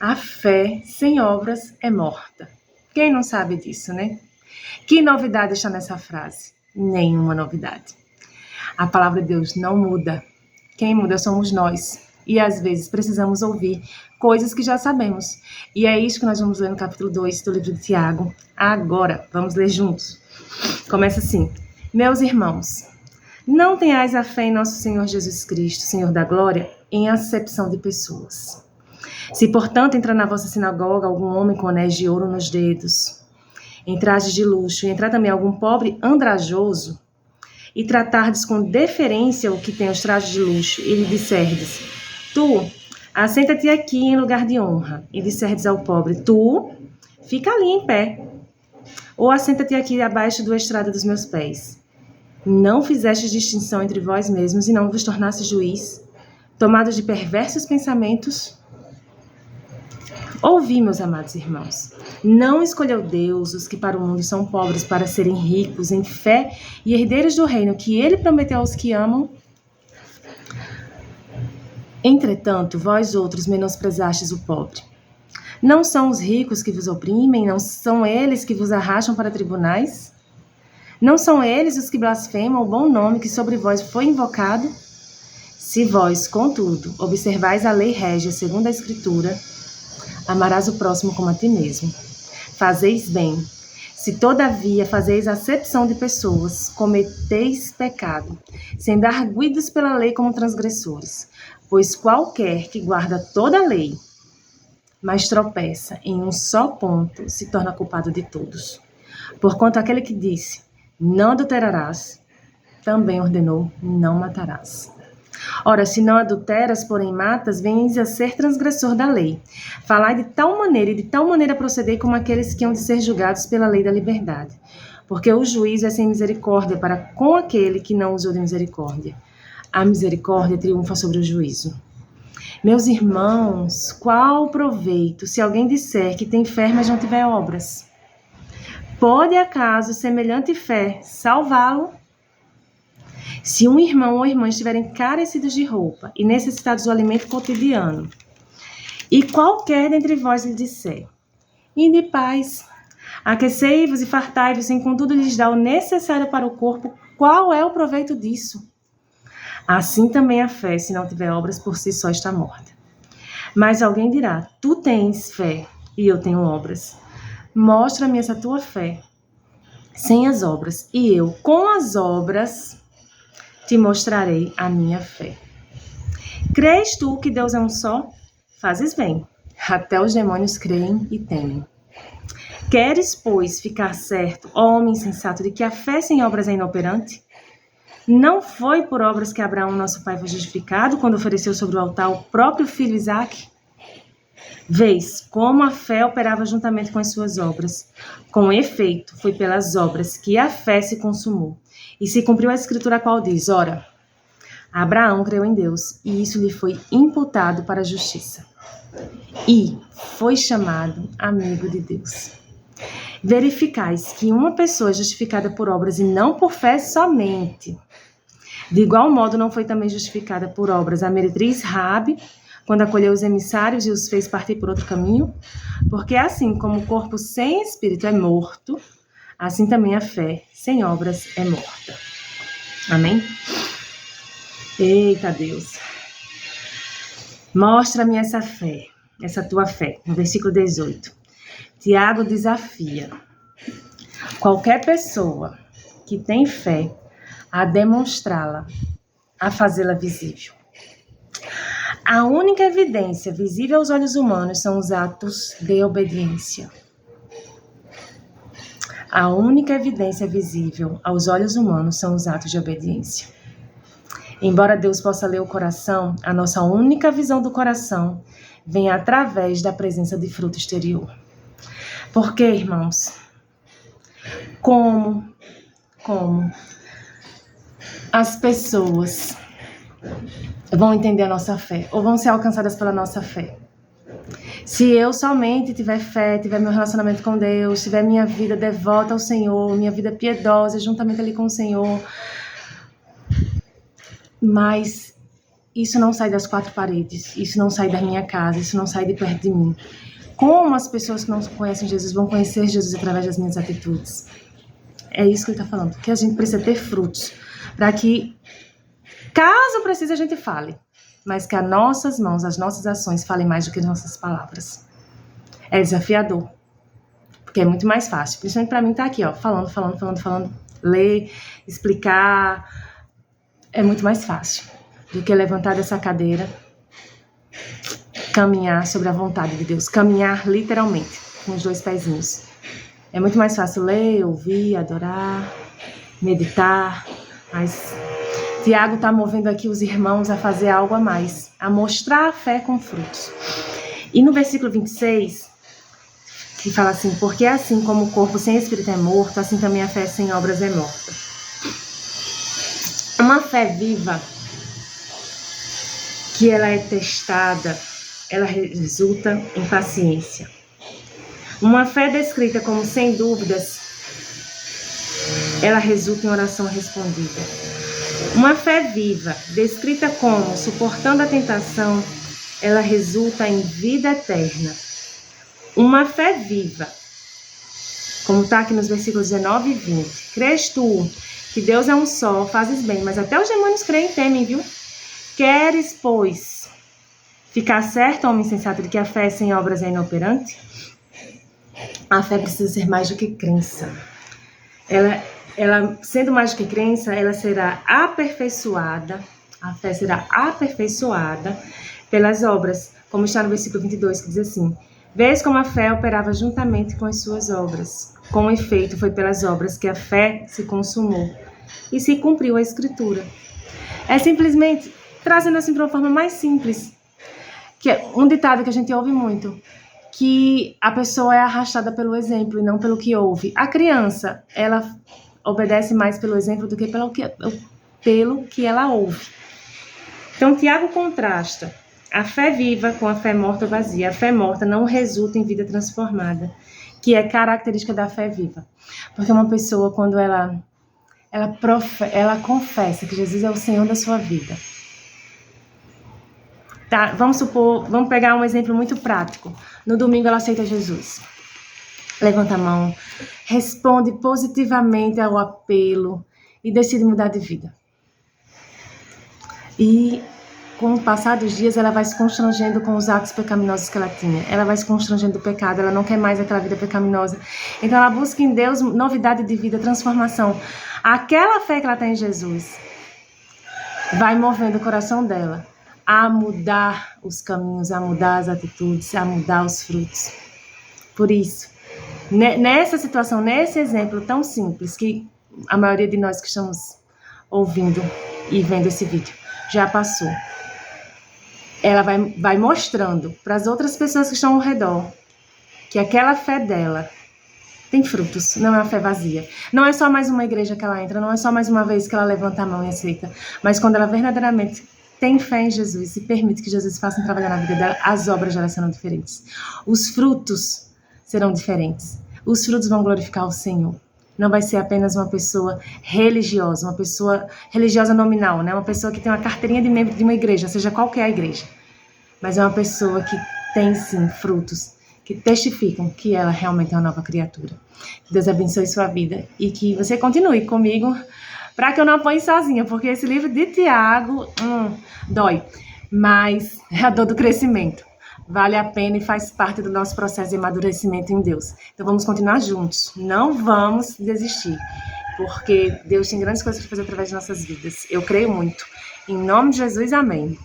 A fé sem obras é morta. Quem não sabe disso, né? Que novidade está nessa frase? Nenhuma novidade. A palavra de Deus não muda. Quem muda somos nós. E às vezes precisamos ouvir coisas que já sabemos. E é isso que nós vamos ler no capítulo 2 do livro de Tiago. Agora, vamos ler juntos. Começa assim. Meus irmãos, não tenhais a fé em nosso Senhor Jesus Cristo, Senhor da glória, em acepção de pessoas. Se, portanto, entrar na vossa sinagoga algum homem com anéis de ouro nos dedos, em trajes de luxo, e entrar também algum pobre andrajoso, e tratardes com deferência o que tem os trajes de luxo, e lhe disserdes, tu, assenta-te aqui em lugar de honra, e disserdes ao pobre, tu, fica ali em pé, ou assenta-te aqui abaixo do estrado dos meus pés. Não fizestes distinção entre vós mesmos e não vos tornastes juiz, tomados de perversos pensamentos? Ouvi, meus amados irmãos, não escolheu Deus os que para o mundo são pobres para serem ricos em fé e herdeiros do reino que ele prometeu aos que amam? Entretanto, vós outros menosprezastes o pobre. Não são os ricos que vos oprimem, não são eles que vos arrastam para tribunais? Não são eles os que blasfemam o bom nome que sobre vós foi invocado? Se vós, contudo, observais a lei régia segundo a Escritura, amarás o próximo como a ti mesmo. Fazeis bem. Se todavia fazeis acepção de pessoas, cometeis pecado, sendo arguidos pela lei como transgressores. Pois qualquer que guarda toda a lei, mas tropeça em um só ponto, se torna culpado de todos. Porquanto aquele que disse, não adulterarás, também ordenou, não matarás. Ora, se não adulteras, porém matas, vens a ser transgressor da lei. Falai de tal maneira e de tal maneira procedei como aqueles que hão de ser julgados pela lei da liberdade. Porque o juízo é sem misericórdia para com aquele que não usou de misericórdia. A misericórdia triunfa sobre o juízo. Meus irmãos, qual proveito se alguém disser que tem fé, mas não tiver obras? Pode acaso semelhante fé salvá-lo? Se um irmão ou irmã estiverem carecidos de roupa e necessitados do alimento cotidiano, e qualquer dentre vós lhe disser, ide em paz, aquecei-vos e fartai-vos, sem contudo lhes dá o necessário para o corpo, qual é o proveito disso? Assim também a fé, se não tiver obras, por si só está morta. Mas alguém dirá, tu tens fé e eu tenho obras. Mostra-me essa tua fé sem as obras, e eu, com as obras, te mostrarei a minha fé. Crês tu que Deus é um só? Fazes bem. Até os demônios creem e temem. Queres, pois, ficar certo, ó homem insensato, de que a fé sem obras é inoperante? Não foi por obras que Abraão, nosso pai, foi justificado quando ofereceu sobre o altar o próprio filho Isaque? Vês como a fé operava juntamente com as suas obras. Com efeito, foi pelas obras que a fé se consumou. E se cumpriu a escritura a qual diz, ora, Abraão creu em Deus, e isso lhe foi imputado para a justiça. E foi chamado amigo de Deus. Verificais que uma pessoa é justificada por obras e não por fé somente. De igual modo, não foi também justificada por obras a meretriz Raabe, quando acolheu os emissários e os fez partir por outro caminho? Porque assim como o corpo sem espírito é morto, assim também a fé sem obras é morta. Amém? Eita Deus! Mostra-me essa fé, essa tua fé. No versículo 18. Tiago desafia qualquer pessoa que tem fé a demonstrá-la, a fazê-la visível. A única evidência visível aos olhos humanos são os atos de obediência. A única evidência visível aos olhos humanos são os atos de obediência. Embora Deus possa ler o coração, a nossa única visão do coração vem através da presença de fruto exterior. Porque, irmãos, como as pessoas vão entender a nossa fé, ou vão ser alcançadas pela nossa fé? Se eu somente tiver fé, tiver meu relacionamento com Deus, tiver minha vida devota ao Senhor, minha vida piedosa, juntamente ali com o Senhor, mas isso não sai das quatro paredes, isso não sai da minha casa, isso não sai de perto de mim. Como as pessoas que não conhecem Jesus vão conhecer Jesus através das minhas atitudes? É isso que ele está falando, que a gente precisa ter frutos, para que, caso precise, a gente fale, mas que as nossas mãos, as nossas ações falem mais do que as nossas palavras. É desafiador, porque é muito mais fácil, principalmente para mim estar aqui, ó, falando, ler, explicar, é muito mais fácil do que levantar dessa cadeira, caminhar sobre a vontade de Deus, caminhar literalmente, com os 2 pezinhos. É muito mais fácil ler, ouvir, adorar, meditar, mas Tiago está movendo aqui os irmãos a fazer algo a mais, a mostrar a fé com frutos. E no versículo 26, que fala assim, porque assim como o corpo sem espírito é morto, assim também a fé sem obras é morta. Uma fé viva, que ela é testada, ela resulta em paciência. Uma fé descrita como sem dúvidas, ela resulta em oração respondida. Uma fé viva, descrita como suportando a tentação, ela resulta em vida eterna. Uma fé viva, como está aqui nos versículos 19 e 20. Crês tu que Deus é um só, fazes bem, mas até os demônios creem e temem, viu? Queres, pois, ficar certo, homem sensato, de que a fé sem obras é inoperante? A fé precisa ser mais do que crença. Ela sendo mais do que crença, ela será aperfeiçoada, a fé será aperfeiçoada pelas obras, como está no versículo 22, que diz assim, vês como a fé operava juntamente com as suas obras. Com efeito, foi pelas obras que a fé se consumou e se cumpriu a Escritura. É simplesmente, trazendo assim para uma forma mais simples, que é um ditado que a gente ouve muito, que a pessoa é arrastada pelo exemplo e não pelo que ouve. A criança, ela obedece mais pelo exemplo do que pelo que ela ouve. Então, Tiago contrasta a fé viva com a fé morta ou vazia. A fé morta não resulta em vida transformada, que é característica da fé viva. Porque uma pessoa, quando ela confessa que Jesus é o Senhor da sua vida. Tá, vamos pegar um exemplo muito prático. No domingo ela aceita Jesus. Levanta a mão, responde positivamente ao apelo e decide mudar de vida. E com o passar dos dias ela vai se constrangendo com os atos pecaminosos que ela tinha. Ela vai se constrangendo do pecado, ela não quer mais aquela vida pecaminosa. Então ela busca em Deus novidade de vida, transformação. Aquela fé que ela tem em Jesus vai movendo o coração dela a mudar os caminhos, a mudar as atitudes, a mudar os frutos. Por isso, nessa situação, nesse exemplo tão simples, que a maioria de nós que estamos ouvindo e vendo esse vídeo já passou, ela vai mostrando para as outras pessoas que estão ao redor que aquela fé dela tem frutos, não é uma fé vazia. Não é só mais uma igreja que ela entra, não é só mais uma vez que ela levanta a mão e aceita, mas quando ela verdadeiramente tem fé em Jesus e permite que Jesus faça trabalhar na vida dela, as obras dela serão diferentes. Os frutos serão diferentes. Os frutos vão glorificar o Senhor. Não vai ser apenas uma pessoa religiosa, uma pessoa religiosa nominal, né? Uma pessoa que tem uma carteirinha de membro de uma igreja, seja qual que é a igreja. Mas é uma pessoa que tem, sim, frutos, que testificam que ela realmente é uma nova criatura. Que Deus abençoe sua vida e que você continue comigo para que eu não apanhe sozinha, porque esse livro de Tiago dói, mas é a dor do crescimento. Vale a pena e faz parte do nosso processo de amadurecimento em Deus. Então vamos continuar juntos, não vamos desistir, porque Deus tem grandes coisas para fazer através de nossas vidas. Eu creio muito. Em nome de Jesus, amém.